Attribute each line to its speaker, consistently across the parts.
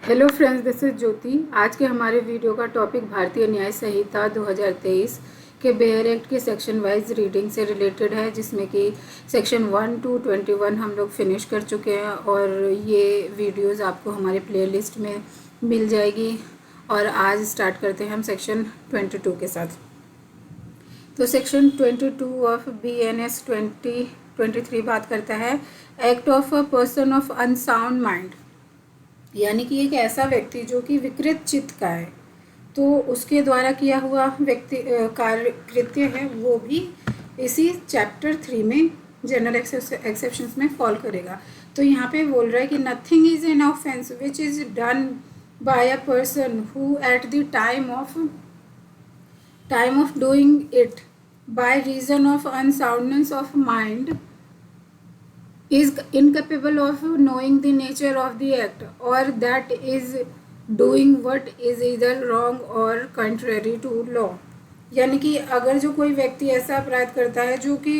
Speaker 1: Hello friends, this is ज्योति। आज के हमारे वीडियो का टॉपिक भारतीय न्याय संहिता 2023 के बेयर एक्ट के सेक्शन वाइज रीडिंग से रिलेटेड है, जिसमें कि सेक्शन 1 to 21 हम लोग फिनिश कर चुके हैं और ये वीडियोस आपको हमारे प्लेलिस्ट में मिल जाएगी। और आज स्टार्ट करते हैं हम सेक्शन 22 के साथ। तो सेक्शन 22 ऑफ BNS 2023 बात करता है act of a person of unsound mind, यानी कि एक ऐसा व्यक्ति जो कि विकृत चित्त का है, तो उसके द्वारा किया हुआ व्यक्ति कार्य कृत्य है वो भी इसी चैप्टर 3 में जनरल एक्सेप्शंस में फॉल करेगा। तो यहाँ पे बोल रहा है कि nothing is an offence which is done by a person who at the time of doing it by reason of unsoundness of mind is incapable of knowing the nature of the act, or that is doing what is either wrong or contrary to law। यानी कि अगर जो कोई व्यक्ति ऐसा अपराध करता है जो कि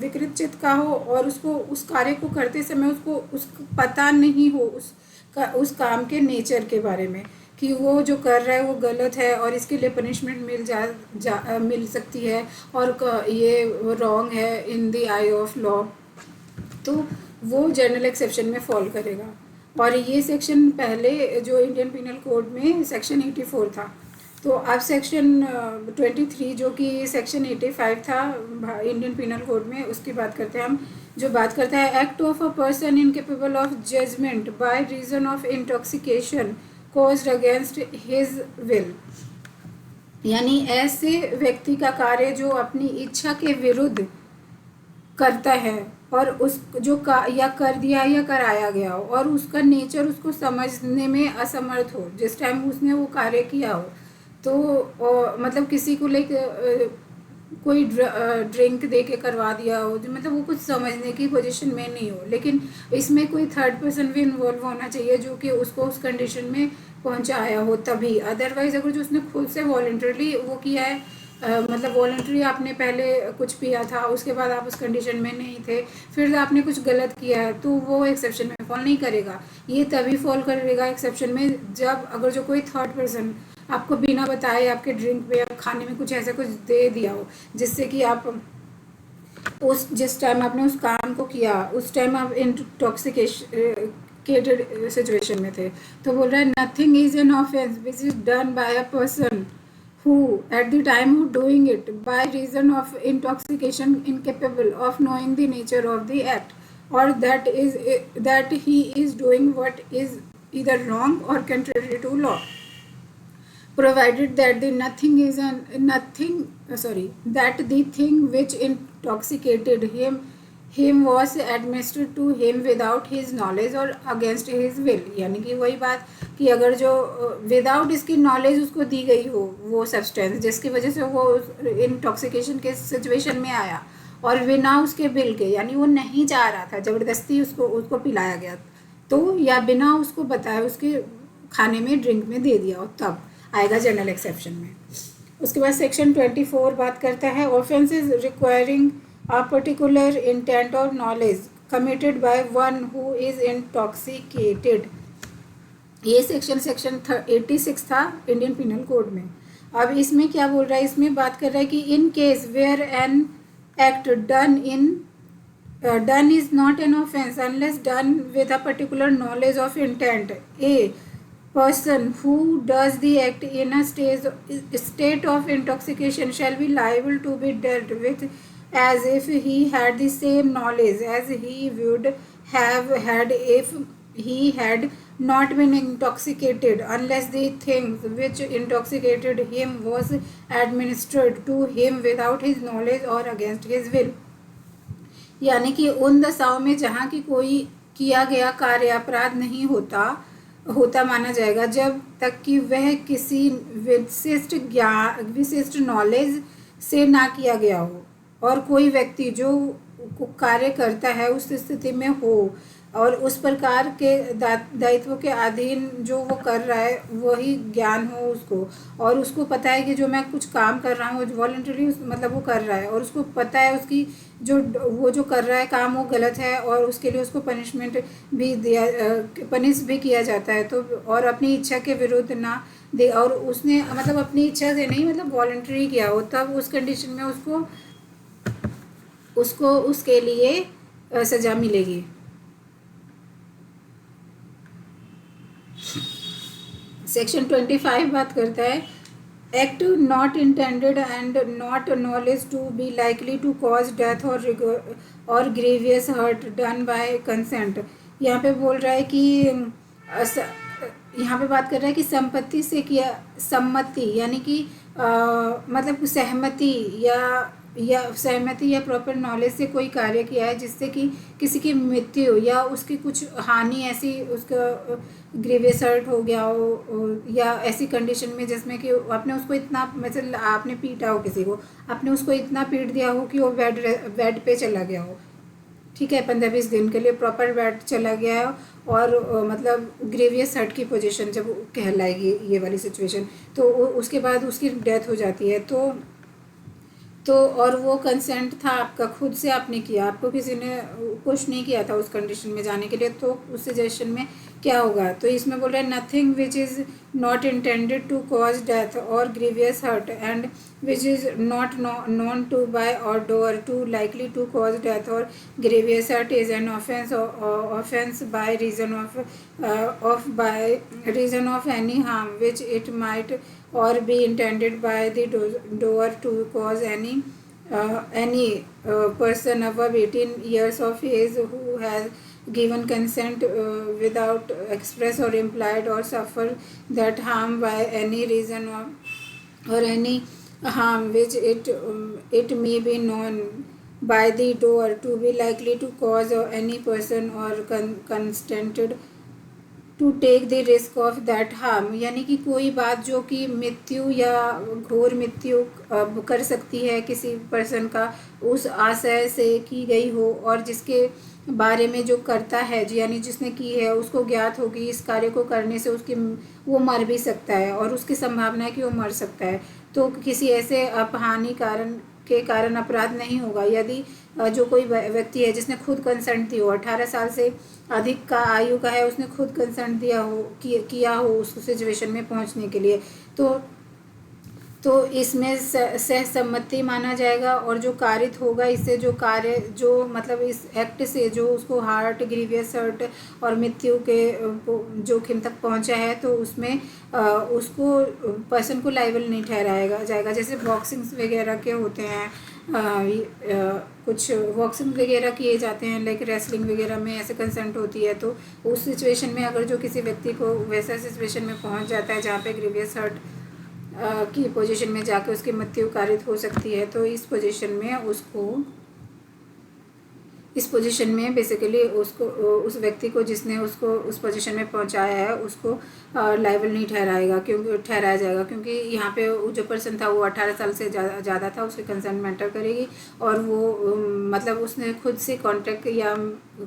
Speaker 1: विकृत चित्त का हो और उसको उस कार्य को करते समय उसको पता नहीं हो उस काम के नेचर के बारे में कि वो जो कर रहा है वो गलत है और इसके लिए पनिशमेंट मिल सकती है और ये रॉन्ग है in the I of law, तो वो जनरल एक्सेप्शन में फॉल करेगा। और ये सेक्शन पहले जो इंडियन पिनल कोड में सेक्शन 84 था, तो अब सेक्शन 23 जो कि सेक्शन 85 था इंडियन पिनल कोड में, उसकी बात करते हैं हम। जो बात करता है act of a person incapable of judgement by reason of intoxication caused against his will, यानी ऐसे व्यक्ति का कार्य जो अपनी इच्छा के विरुद्ध करता है और उस जो या कर दिया या कराया गया हो और उसका नेचर उसको समझने में असमर्थ हो जिस टाइम उसने वो कार्य किया हो, तो मतलब किसी को कोई ड्रिंक दे के करवा दिया हो, मतलब वो कुछ समझने की पोजीशन में नहीं हो, लेकिन इसमें कोई थर्ड पर्सन भी इन्वॉल्व होना चाहिए जो कि उसको उस कंडीशन में पहुंचाया हो तभी। अदरवाइज अगर जो उसने खुद से वॉलंटरली वो किया है, मतलब वॉलंटरी आपने पहले कुछ पिया था, उसके बाद आप उस कंडीशन में नहीं थे, फिर आपने कुछ गलत किया है, तो वो एक्सेप्शन में फॉल नहीं करेगा। ये तभी फॉल करेगा एक्सेप्शन में जब अगर जो कोई थर्ड पर्सन आपको बिना बताए आपके ड्रिंक में या खाने में कुछ ऐसा कुछ दे दिया हो जिससे कि आप जिस टाइम आपने उस काम को किया उस टाइम आप इंटॉक्सिकेटेड सिचुएशन में थे। तो बोल रहा है nothing is an offence which is done by a person who at the time of doing it by reason of intoxication incapable of knowing the nature of the act, or that he is doing what is either wrong or contrary to law, provided that the that the thing which intoxicated him was administered to him without his knowledge or against his will। यानी कि वही बात कि अगर जो without इसकी knowledge उसको दी गई हो वो सब्सटेंस जिसकी वजह से वो इंटॉक्सिकेशन के सिचुएशन में आया और बिना उसके बिल के, यानी वो नहीं चाह रहा था, ज़बरदस्ती उसको पिलाया गया, तो या बिना उसको बताया उसके खाने में ड्रिंक में दे दिया हो, तब आएगा जनरल एक्सेप्शन में। उसके बाद सेक्शन 24 बात करता है offences requiring a particular intent or knowledge committed by one who is intoxicated। ये सेक्शन 86 था इंडियन पिनल कोड में। अब इसमें क्या बोल रहा है, इसमें बात कर रहा है कि in case where an act done is not an offence unless done with a particular knowledge of intent, a person who does the act in a state of intoxication shall be liable to be dealt with as if he had the same knowledge as he would have had if he had not been intoxicated, unless the things which intoxicated him was administered to him without his knowledge or against his will। यानी कि उन दशाओं में जहाँ की कोई किया गया कार्य अपराध नहीं होता माना जाएगा जब तक कि वह किसी विशिष्ट नॉलेज से ना किया गया हो, और कोई व्यक्ति जो कार्य करता है उस स्थिति में हो और उस प्रकार के दायित्व के अधीन जो वो कर रहा है वही ज्ञान हो उसको, और उसको पता है कि जो मैं कुछ काम कर रहा हूँ वॉलंटरी मतलब वो कर रहा है, और उसको पता है उसकी जो वो जो कर रहा है काम वो गलत है, और उसके लिए उसको पनिशमेंट भी दिया, पनिश भी किया जाता है। तो और अपनी इच्छा के विरुद्ध ना दे, और उसने मतलब अपनी इच्छा से नहीं मतलब वॉलंटरी किया हो, तब उस कंडीशन में उसको उसको उसके लिए सज़ा मिलेगी। सेक्शन 25 बात करता है act not intended and not knowledge to be likely to cause death or grievous hurt done by consent. यहाँ पे बोल रहा है कि यहाँ पे बात कर रहा है कि संपत्ति से किया सम्मति यानी कि मतलब सहमति या प्रॉपर नॉलेज से कोई कार्य किया है जिससे कि किसी की मृत्यु या उसकी कुछ हानि ऐसी उसका ग्रीवियस हर्ट हो गया हो, या ऐसी कंडीशन में जिसमें कि आपने उसको इतना मतलब आपने पीटा हो किसी को, आपने उसको इतना पीट दिया हो कि वो बेड पे चला गया हो, ठीक है, 15-20 दिन के लिए प्रॉपर बेड चला गया है, और मतलब ग्रेवियस हर्ट की पोजीशन जब कहलाएगी ये वाली सिचुएशन, तो उसके बाद उसकी डेथ हो जाती है। तो और वो कंसेंट था आपका, खुद से आपने किया, आपको किसी ने पुश नहीं किया था उस कंडीशन में जाने के लिए, तो उस सिचुएशन में क्या होगा। तो इसमें बोल रहा है nothing which is not intended to cause death or grievous hurt and which is not known to by or doer to likely to cause death or grievous hurt is an offence by reason of any harm which it might or be intended by the doer to cause any person above 18 years of age who has given consent without express or implied or suffer that harm by any reason or any harm which it may be known by the doer to be likely to cause any person or consented to take the risk of that harm, यानी कि कोई बात जो कि मृत्यु या घोर मृत्यु कर सकती है किसी पर्सन का उस आशय से की गई हो, और जिसके बारे में जो करता है यानी जिसने की है उसको ज्ञात होगी इस कार्य को करने से उसकी वो मर भी सकता है और उसकी संभावना है कि वो मर सकता है। तो किसी ऐसे अपहानि कारण के कारण अपराध नहीं होगा यदि जो कोई व्यक्ति है जिसने खुद कंसेंट दी हो, 18 साल से अधिक का आयु का है, उसने खुद कंसेंट दिया हो किया हो उस सिचुएशन में पहुंचने के लिए, तो इसमें सहसम्मति माना जाएगा। और जो कारित होगा इससे जो कार्य जो मतलब इस एक्ट से जो उसको हार्ट ग्रीवियस हर्ट और मृत्यु के जोखिम तक पहुंचा है, तो उसमें उसको पर्सन को लाइबल नहीं ठहराया जाएगा। जैसे बॉक्सिंग्स वगैरह के होते हैं, कुछ बॉक्सिंग वगैरह किए जाते हैं, लाइक रेसलिंग वगैरह में ऐसे कंसेंट होती है, तो उस सिचुएशन में अगर जो किसी व्यक्ति को वैसा सिचुएशन में पहुंच जाता है जहाँ पे ग्रीवियस हर्ट की पोजीशन में जाके उसकी मृत्यु कारित हो सकती है, तो इस पोजीशन में बेसिकली उसको उस व्यक्ति को जिसने उसको उस पोजीशन में पहुंचाया है उसको लाइबल नहीं ठहराया जाएगा, क्योंकि यहाँ पे जो पर्सन था वो 18 साल से ज़्यादा था, उसकी कंसेंट मैटर करेगी, और वो मतलब उसने खुद से कॉन्ट्रैक्ट या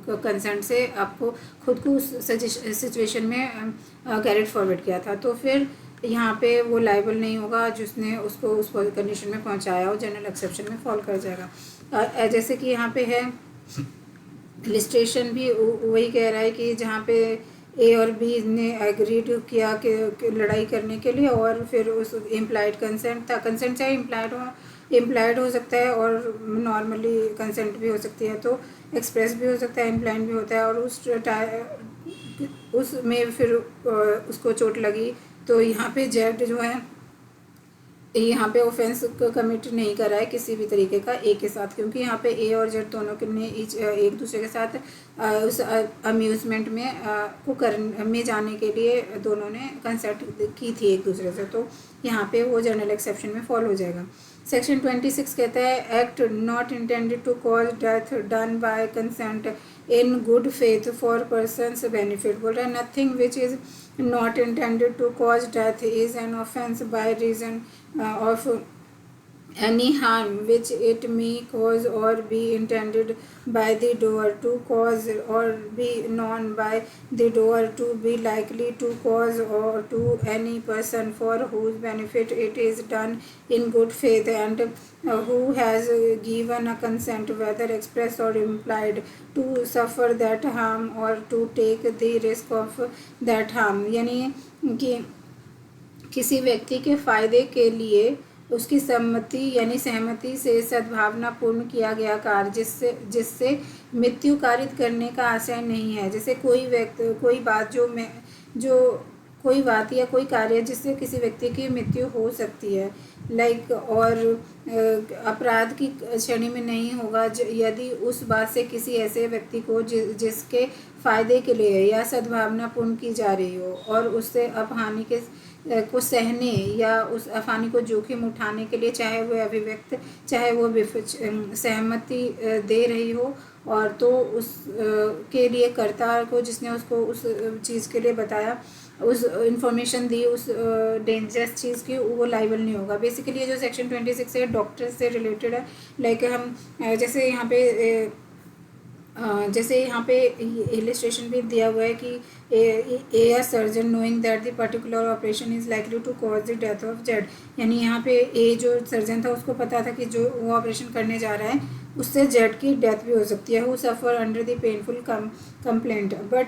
Speaker 1: कंसेंट से आपको खुद को उस सिचुएशन में कैरिड फॉरवर्ड किया था, तो फिर यहाँ पे वो लाइबल नहीं होगा जिसने उसको उस कंडीशन में पहुँचाया हो, जनरल एक्सेप्शन में फॉल कर जाएगा। जैसे कि यहाँ पे है इलिस्ट्रेशन भी वही कह रहा है कि जहाँ पे ए और बी ने एग्रीड किया कि लड़ाई करने के लिए, और फिर उस इम्प्लाइड कंसेंट था, कंसेंट चाहे इम्प्लाइड हो सकता है और नॉर्मली कंसेंट भी हो सकती है, तो एक्सप्रेस भी हो सकता है, इम्प्लाइड भी होता है, और उसमें फिर उसको चोट लगी, तो यहाँ पे जेड जो है यहाँ पे ऑफेंस कमिट नहीं करा है किसी भी तरीके का ए के साथ, क्योंकि यहाँ पे ए और जेड दोनों ने एक दूसरे के साथ उस अम्यूज़मेंट में जाने के लिए दोनों ने कंसल्ट की थी एक दूसरे से, तो यहाँ पे वो जनरल एक्सेप्शन में फॉल हो जाएगा। सेक्शन 26 कहता है act not intended to cause death done by consent in good faith for person's benefit. बोल रहा है nothing which is not intended to cause death is an offense by reason of any harm which it may cause or be intended by the doer to cause or be known by the doer to be likely to cause or to any person for whose benefit it is done in good faith and who has given a consent whether express or implied to suffer that harm or to take the risk of that harm यानी कि किसी व्यक्ति के फायदे के लिए उसकी सम्मति यानी सहमति से सद्भावनापूर्ण किया गया कार्य जिससे जिससे मृत्यु कारित करने का आशय नहीं है। जैसे कोई व्यक्ति कोई बात जो कोई बात या कोई कार्य जिससे किसी व्यक्ति की मृत्यु हो सकती है लाइक और अपराध की श्रेणी में नहीं होगा यदि उस बात से किसी ऐसे व्यक्ति को जिसके फायदे के लिए या सद्भावनापूर्ण की जा रही हो और उससे अपहानि के को सहने या उस अफानी को जोखिम उठाने के लिए चाहे वो अभिव्यक्त चाहे वो सहमति दे रही हो और तो उस के लिए कर्ता को जिसने उसको उस चीज़ के लिए बताया उस इंफॉर्मेशन दी उस डेंजरस चीज़ की वो लाइबल नहीं होगा। बेसिकली ये जो सेक्शन 26 है डॉक्टर से रिलेटेड है। लाइक हम जैसे यहाँ पे इलिस्ट्रेशन भी दिया हुआ है कि a surgeon knowing that the particular operation is likely to cause the death of Z यानी यहाँ पे ए जो सर्जन था उसको पता था कि जो वो ऑपरेशन करने जा रहा है उससे जेड की डेथ भी हो सकती है who suffer under the painful complaint but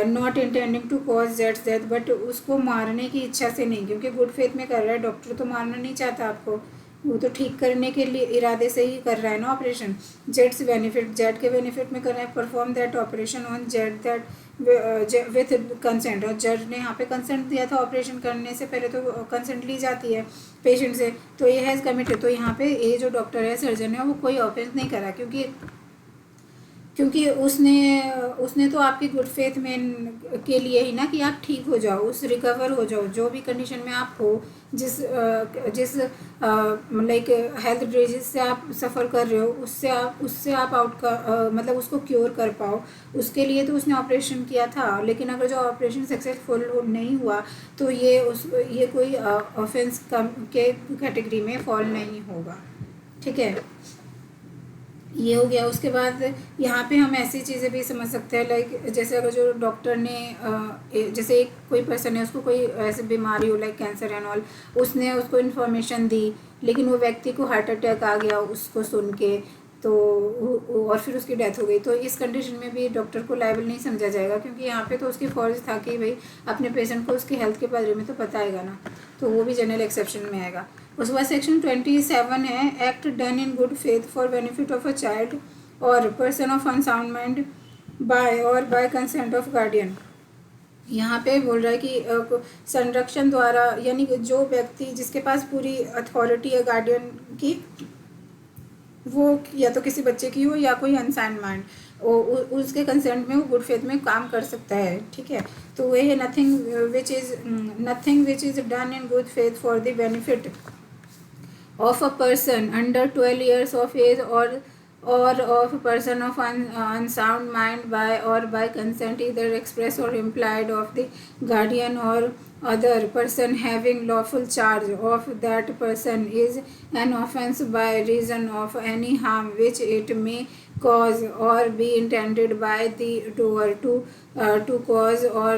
Speaker 1: not intending to cause जेड्स डेथ बट उसको मारने की इच्छा से नहीं क्योंकि गुड फेथ में कर रहा है। डॉक्टर तो मारना नहीं चाहता आपको, वो तो ठीक करने के लिए इरादे से ही कर रहा है ना ऑपरेशन। जेड्स बेनिफिट जेड के बेनिफिट में कर रहा है perform that operation on Z that with consent और जज ने यहाँ पे कंसेंट दिया था। ऑपरेशन करने से पहले तो कंसेंट ली जाती है पेशेंट से, तो ये हैज़ कमिटेड। तो यहाँ पे ये जो डॉक्टर है सर्जन है वो कोई ऑफेंस नहीं करा क्योंकि उसने तो आपकी गुड फेथ में के लिए ही ना कि आप ठीक हो जाओ, उस रिकवर हो जाओ जो भी कंडीशन में आप हो, जिस लाइक हेल्थ डिजीज से आप सफ़र कर रहे हो उससे आप आउट का मतलब उसको क्योर कर पाओ, उसके लिए तो उसने ऑपरेशन किया था। लेकिन अगर जो ऑपरेशन सक्सेसफुल नहीं हुआ तो ये कोई ऑफेंस के कैटेगरी में फॉल नहीं होगा। ठीक है, ये हो गया। उसके बाद यहाँ पे हम ऐसी चीज़ें भी समझ सकते हैं लाइक जैसे अगर जो डॉक्टर ने जैसे एक कोई पर्सन है उसको कोई ऐसी बीमारी हो लाइक कैंसर एंड ऑल, उसने उसको इन्फॉर्मेशन दी लेकिन वो व्यक्ति को हार्ट अटैक आ गया उसको सुन के तो और फिर उसकी डेथ हो गई, तो इस कंडीशन में भी डॉक्टर को लायबल नहीं समझा जाएगा क्योंकि यहाँ पे तो उसकी फर्ज था कि भाई अपने पेशेंट को उसकी हेल्थ के बारे में तो पता आएगा ना, तो वो भी जनरल एक्सेप्शन में आएगा। उसके बाद सेक्शन 27 है act done in good faith for benefit of a child or person of unsound mind by consent of guardian. यहाँ पे बोल रहा है कि संरक्षण द्वारा यानी जो व्यक्ति जिसके पास पूरी अथॉरिटी है गार्डियन की, वो या तो किसी बच्चे की हो या कोई अनसाउंड माइंड उसके कंसेंट में वो गुड फेथ में काम कर सकता है। ठीक है, तो वही है nothing which is done in good faith for the benefit of a person under 12 years of age or of a person of unsound mind by consent either express or implied of the guardian or other person having lawful charge of that person is an offense by reason of any harm which it may cause or be intended by the doer to cause or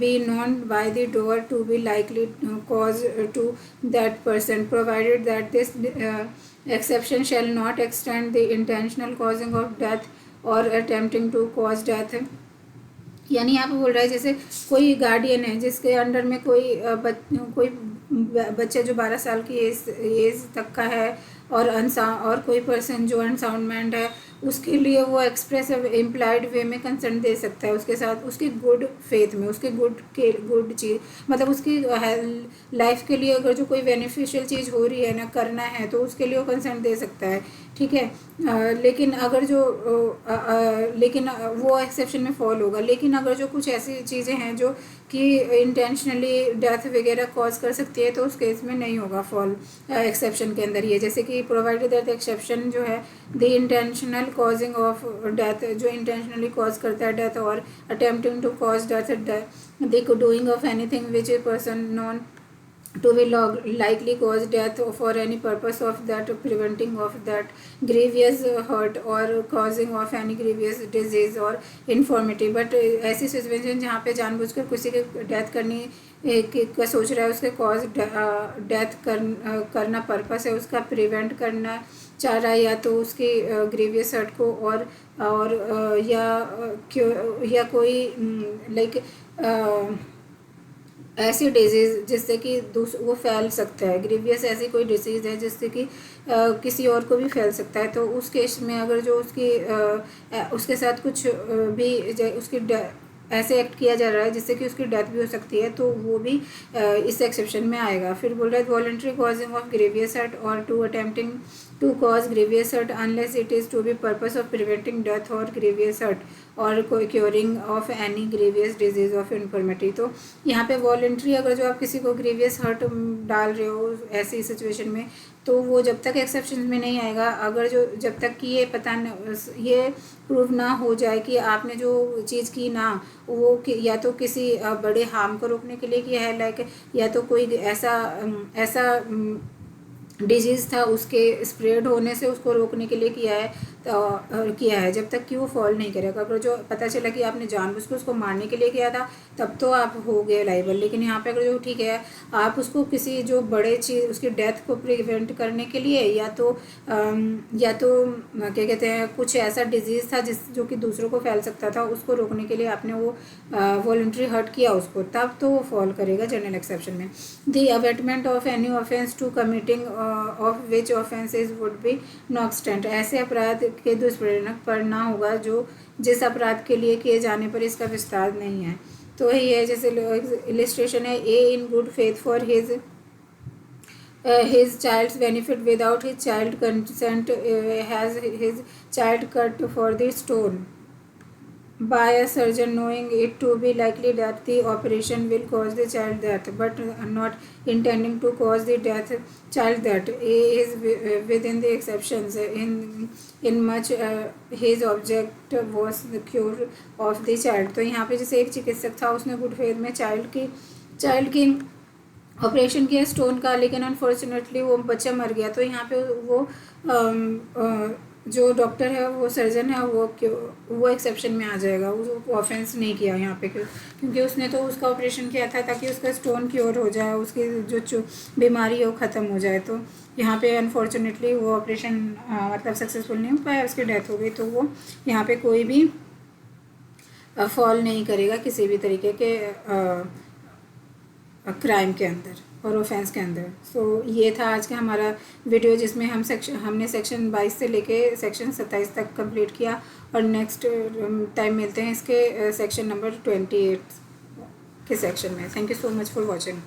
Speaker 1: be known by the doer to be likely to cause to that person, provided that this exception shall not extend the intentional causing of death or attempting to cause death। यानी यहाँ पे बोल रहा है जैसे कोई guardian है जिसके अंडर में कोई बच्चा जो 12 साल की एज तक का है और कोई पर्सन जो अनसाउंड माइंड है उसके लिए वो एक्सप्रेस इम्प्लाइड वे में कंसेंट दे सकता है उसके साथ उसकी गुड फेथ में उसके गुड चीज़ मतलब उसकी लाइफ के लिए अगर जो कोई बेनिफिशियल चीज़ हो रही है ना करना है तो उसके लिए वो कंसेंट दे सकता है। ठीक है, लेकिन अगर लेकिन वो एक्सेप्शन में फॉल होगा। लेकिन अगर जो कुछ ऐसी चीज़ें हैं जो कि इंटेंशनली डेथ वगैरह कॉज कर सकती है तो उस केस में नहीं होगा फॉल एक्सेप्शन के अंदर। ये जैसे कि प्रोवाइडेड दैट एक्सेप्शन जो है the intentional causing of death जो इंटेंशनली कॉज करता है डेथ और attempting to cause death the doing of anything which a person known to be likely cause death for any purpose of that preventing of that grievous hurt or causing of any grievous disease or infirmity. But ऐसी situation जहाँ पे जानबूझकर किसी की death करनी का सोच रहा है, उसके कॉज डेथ करना पर्पस है, उसका प्रिवेंट करना चाह रहा है, या तो उसकी ग्रीवियस हर्ट को और या कोई लाइक ऐसी डिजीज़ जिससे कि वो फैल सकता है। ग्रीवियस ऐसी कोई डिसीज़ है जिससे कि किसी और को भी फैल सकता है, तो उस केस में अगर जो उसके साथ कुछ भी उसकी ऐसे एक्ट किया जा रहा है जिससे कि उसकी डेथ भी हो सकती है, तो वो भी इस एक्सेप्शन में आएगा। फिर बोल रहा है voluntary causing of grievous hurt or to attempting to cause grievous hurt unless it is to be purpose of preventing death or grievous hurt or curing of any grievous disease of infirmity. तो यहाँ पे voluntary अगर जो आप किसी को grievous hurt डाल रहे हो ऐसी सिचुएशन में, तो वो जब तक एक्सेप्शन में नहीं आएगा, अगर जो जब तक कि ये प्रूव ना हो जाए कि आपने जो चीज़ की ना वो या तो किसी बड़े हार्म को रोकने के लिए किया है, लाइक या तो कोई ऐसा डिजीज़ था उसके स्प्रेड होने से उसको रोकने के लिए किया है, जब तक कि वो फॉल नहीं करेगा। अगर जो पता चला कि आपने जानबूझकर उसको मारने के लिए किया था, तब तो आप हो गए लाइबल। लेकिन यहाँ पे अगर जो ठीक है, आप उसको किसी जो बड़े चीज़ उसकी डेथ को प्रिवेंट करने के लिए या तो क्या कहते हैं कुछ ऐसा डिजीज़ था जो कि दूसरों को फैल सकता था, उसको रोकने के लिए आपने वो वॉलंटरी हर्ट किया उसको, तब तो वो फॉल करेगा जनरल एक्सेप्शन में। The abetment of any offence to committing of which offences would be no extent, ऐसे अपराध के दुष्परिणाम पर ना होगा जो जिस अपराध के लिए किए जाने पर इसका विस्तार नहीं है। तो यही है, जैसे इलिस्ट्रेशन है, A in good faith for his child's benefit without his child consent has his child cut for the stone by a surgeon knowing it to be likely that the operation will cause the child death but not intending to cause the child death. A is within the exceptions in much his object was the cure of the child. तो यहाँ पे जैसे एक चिकित्सक था, उसने good faith में child की ऑपरेशन किया स्टोन का, लेकिन अनफॉर्चुनेटली वो बच्चा मर गया। तो यहाँ पे वो जो डॉक्टर है, वो सर्जन है, वो एक्सेप्शन में आ जाएगा। वो ऑफेंस नहीं किया यहाँ पे क्योंकि उसने तो उसका ऑपरेशन किया था ताकि उसका स्टोन क्योर हो जाए, उसकी जो बीमारी है वो ख़त्म हो जाए। तो यहाँ पे अनफॉर्चुनेटली वो ऑपरेशन मतलब सक्सेसफुल नहीं हो पाया, उसकी डेथ हो गई। तो वो यहाँ पे कोई भी फॉल नहीं करेगा किसी भी तरीके के क्राइम के अंदर और ऑफेंस के अंदर। सो ये था आज का हमारा वीडियो, जिसमें हमने सेक्शन 22 से लेके सेक्शन 27 तक कंप्लीट किया, और नेक्स्ट टाइम मिलते हैं इसके सेक्शन नंबर 28 के सेक्शन में। Thank you so much for watching.